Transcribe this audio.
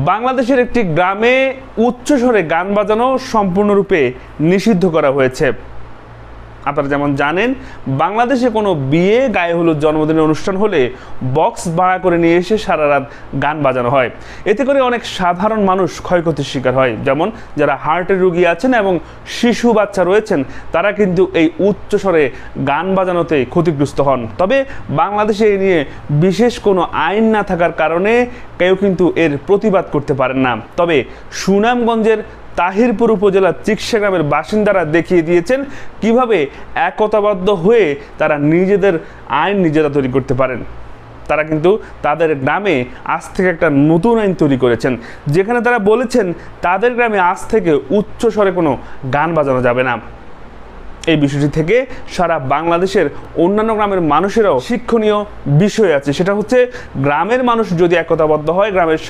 বাংলাদেশের একটি গ্রামে উচ্চস্বরে গান বাজানো সম্পূর্ণরূপে নিষিদ্ধ করা হয়েছে। আপনারা যেমন জানেন, বাংলাদেশে কোনো বিয়ে, গায়ে হলুদ, জন্মদিনের অনুষ্ঠান হলে বক্স ভাড়া করে নিয়ে এসে সারা রাত গান বাজানো হয়। এতে করে অনেক সাধারণ মানুষ ক্ষয়ক্ষতির শিকার হয়, যেমন যারা হার্টের রোগী আছেন এবং শিশু বাচ্চা রয়েছেন, তারা কিন্তু এই উচ্চস্বরে গান বাজানোতে ক্ষতিগ্রস্ত হন। তবে বাংলাদেশে এ নিয়ে বিশেষ কোনো আইন না থাকার কারণে কেউ কিন্তু এর প্রতিবাদ করতে পারেন না। তবে সুনামগঞ্জের তাহিরপুর উপজেলার চিকসা গ্রামের বাসিন্দারা দেখিয়ে দিয়েছেন কিভাবে একতাবদ্ধ হয়ে তারা নিজেদের আইন নিজেরা তৈরি করতে পারেন। তারা কিন্তু তাদের গ্রামে আজ থেকে একটা নতুন আইন তৈরি করেছেন, যেখানে তারা বলেছেন তাদের গ্রামে আজ থেকে উচ্চ স্বরে কোনো গান বাজানো যাবে না। এই বিষয়টি থেকে সারা বাংলাদেশের অন্যান্য গ্রামের মানুষেরাও শিক্ষণীয় বিষয় আছে। সেটা হচ্ছে, গ্রামের মানুষ যদি একতাবদ্ধ হয়, গ্রামের